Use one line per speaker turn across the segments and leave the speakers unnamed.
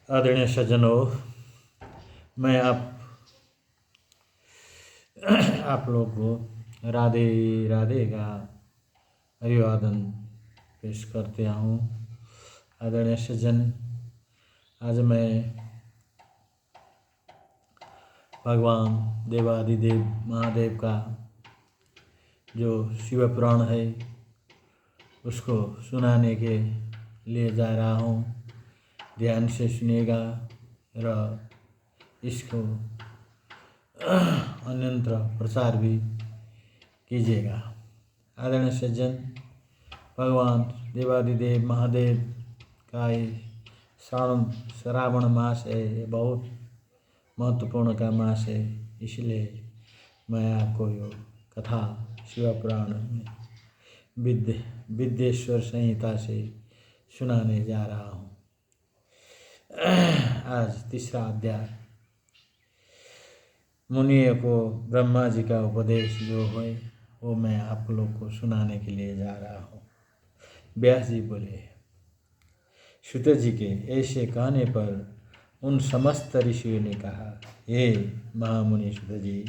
आदरणीय सज्जनों, मैं आप लोग को राधे राधे का अभिवादन पेश करते हूँ। आदरणीय सज्जन, आज मैं भगवान देवादिदेव महादेव का जो शिव पुराण है उसको सुनाने के लिए जा रहा हूँ। ध्यान से सुनिएगा और इसको अन्यत्र प्रचार भी कीजिएगा। आदरणीय सज्जन, भगवान देवादिदेव महादेव का श्रावण मास है। ये बहुत महत्वपूर्ण का मास है, इसलिए मैं आपको यो कथा शिव पुराण में विद्येश्वर संहिता से सुनाने जा रहा हूँ। आज तीसरा अध्याय, मुनियों को ब्रह्मा जी का उपदेश जो है वो मैं आप लोग को सुनाने के लिए जा रहा हूँ। व्यास जी बोले, सूत जी के ऐसे कहने पर उन समस्त ऋषियों ने कहा, हे महामुनि सूत जी,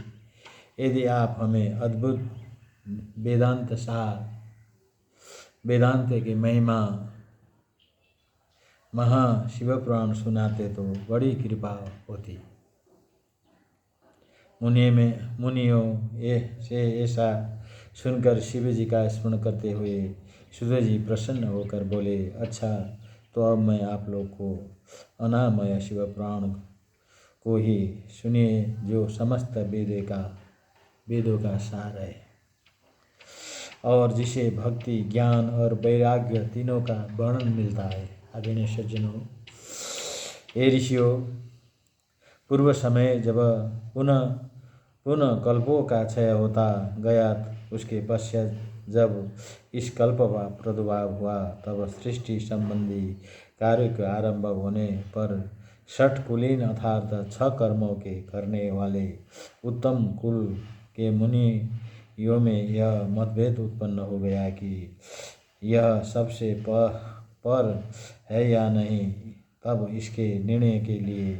यदि आप हमें अद्भुत वेदांत सार, वेदांत की महिमा, महा शिव पुराण सुनाते तो बड़ी कृपा होती। मुनियों से ऐसा सुनकर शिव जी का स्मरण करते हुए सूत जी प्रसन्न होकर बोले, अच्छा, तो अब मैं आप लोग को अनामय शिव पुराण को ही सुनिए, जो समस्त वेदों का सार है और जिसे भक्ति, ज्ञान और वैराग्य तीनों का वर्णन मिलता है। आदरणीय सज्जनों, हे ऋषियों, पूर्व समय जब पुनः कल्पों का क्षय होता गया, उसके पश्चात जब इस कल्प का प्रादुर्भाव हुआ, तब सृष्टि संबंधी कार्य के आरंभ होने पर षट कुलीन अर्थात 6 कर्मों के करने वाले उत्तम कुल के मुनियों में यह मतभेद उत्पन्न हो गया कि यह सबसे पर है या नहीं। तब इसके निर्णय के लिए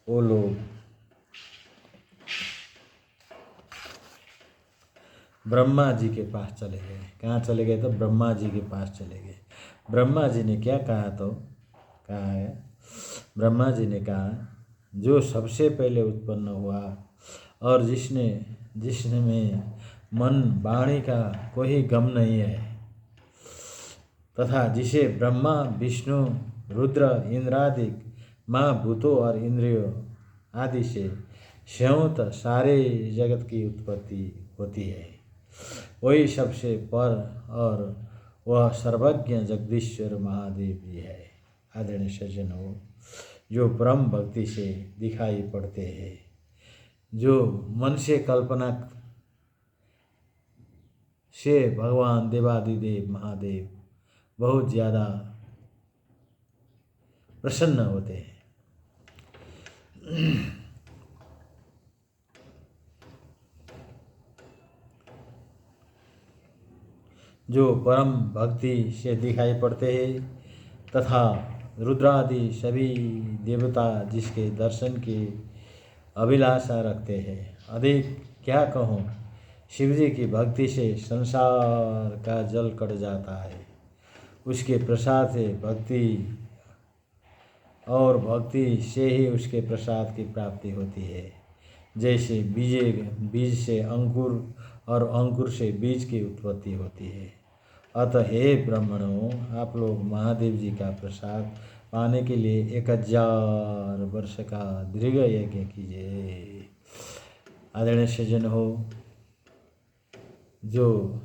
वो लोग ब्रह्मा जी के पास चले गए। कहाँ चले गए? तो ब्रह्मा जी के पास चले गए। ब्रह्मा जी ने क्या कहा? तो कहा है, ब्रह्मा जी ने कहा, जो सबसे पहले उत्पन्न हुआ और जिसमें मन वाणी का कोई गम नहीं है, तथा जिसे ब्रह्मा, विष्णु, रुद्र, इंद्रादि महाभूतों और इंद्रियों आदि से संयुक्त सारे जगत की उत्पत्ति होती है, वही सबसे पर और वह सर्वज्ञ जगदीश्वर महादेव जी है। आदरणीय सज्जनों, जो परम भक्ति से दिखाई पड़ते हैं, जो मन से कल्पना से भगवान देवादिदेव महादेव बहुत ज़्यादा प्रसन्न होते हैं। जो परम भक्ति से दिखाई पड़ते हैं तथा रुद्रादि सभी देवता जिसके दर्शन की अभिलाषा रखते हैं। अधिक क्या कहूँ, शिवजी की भक्ति से संसार का जल कट जाता है। उसके प्रसाद से भक्ति से ही उसके प्रसाद की प्राप्ति होती है। जैसे बीज से अंकुर और अंकुर से बीज की उत्पत्ति होती है। अतः हे ब्राह्मणों, आप लोग महादेव जी का प्रसाद पाने के लिए 1000 वर्ष का दीर्घ यज्ञ कीजिए। आदरणीय सज्जन हो, जो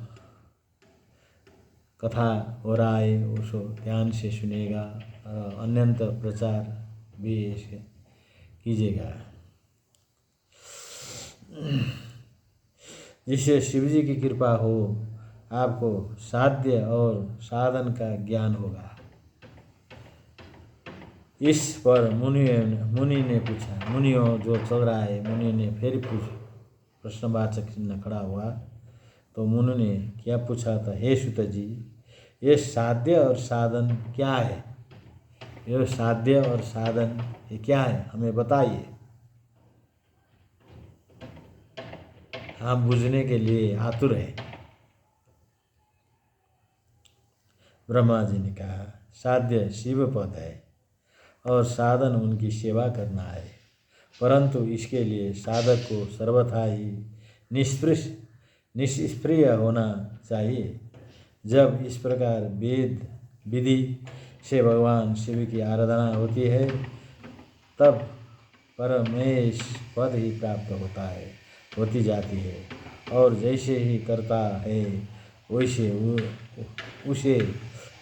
कथा हो रहा है उसको ध्यान से सुनेगा, अन्यंतर प्रचार भी इसे कीजिएगा, जिससे शिवजी की कृपा हो, आपको साध्य और साधन का ज्ञान होगा। इस पर मुनि ने पूछा, मुनियों जो चल रहा है, मुनि ने फिर प्रश्नवाचक चिन्ह खड़ा हुआ। तो मुनि ने क्या पूछा था? हे सूत जी, ये साध्य और साधन क्या है? ये साध्य और साधन ये क्या है, हमें बताइए। हम बुझने के लिए आतुर हैं। ब्रह्मा जी ने कहा, साध्य शिव पद है और साधन उनकी सेवा करना है, परंतु इसके लिए साधक को सर्वथा ही निष्क्रिय होना चाहिए। जब इस प्रकार वेद विधि से भगवान शिव की आराधना होती है, तब परमेश पद ही प्राप्त होती जाती है, और जैसे ही करता है वैसे उसे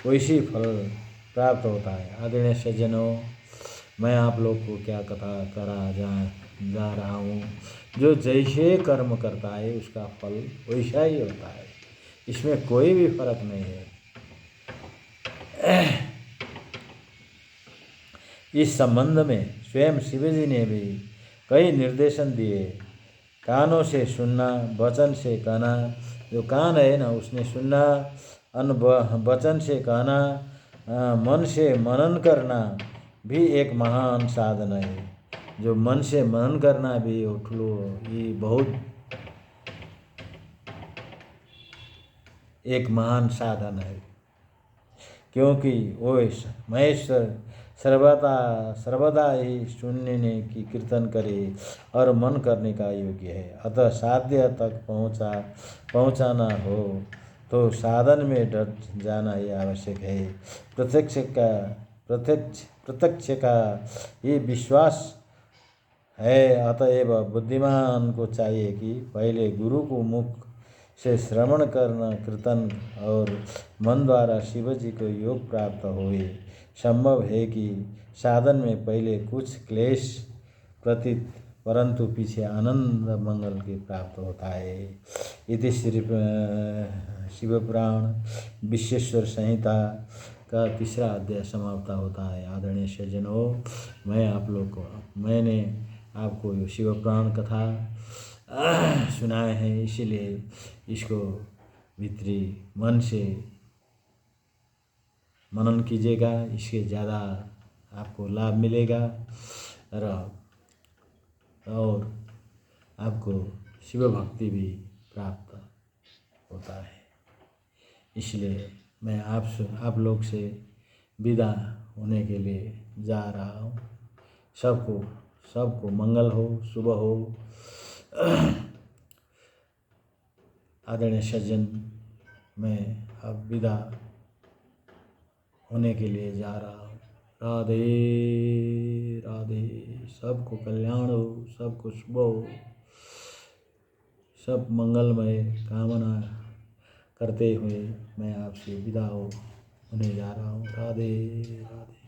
वैसे फल प्राप्त होता है। आदरणीय सज्जनों, मैं आप लोग को क्या कथा करा जा रहा हूँ। जो जैसे कर्म करता है उसका फल वैसा ही होता है, इसमें कोई भी फर्क नहीं है। इस संबंध में स्वयं शिवजी ने भी कई निर्देशन दिए। कानों से सुनना, वचन से कहना, जो कान है ना उसने सुनना, वचन से कहना, मन से मनन करना भी एक महान साधन है। जो मन से मनन करना भी उठलो ये बहुत एक महान साधन है, क्योंकि वो महेश्वर सर्वदा ही सुनने की कीर्तन करे और मन करने का योग्य है। अतः साध्य तक पहुँचाना हो तो साधन में डट जाना ही आवश्यक है। प्रत्यक्ष का ये विश्वास है। अतएव बुद्धिमान को चाहिए कि पहले गुरु को मुख से श्रवण करना, कीर्तन और मन द्वारा शिव जी को योग प्राप्त होए। संभव है कि साधन में पहले कुछ क्लेश प्रतीत, परंतु पीछे आनंद मंगल के प्राप्त होता है। इति श्री शिवपुराण विश्वेश्वर संहिता का 3रा अध्याय समाप्त होता है। आदरणीय सज्जनों, मैंने आपको शिवपुराण कथा सुनाए हैं, इसीलिए इसको भीतरी मन से मनन कीजिएगा, इसके ज़्यादा आपको लाभ मिलेगा और आपको शिव भक्ति भी प्राप्त होता है। इसलिए मैं आप लोग से विदा होने के लिए जा रहा हूँ। सबको मंगल हो, शुभ हो। आदरणीय सज्जन, मैं अब विदा होने के लिए जा रहा हूँ। राधे राधे। सबको कल्याण हो, सबको शुभ हो, सब मंगलमय कामना करते हुए मैं आपसे विदा होने जा रहा हूँ। राधे राधे।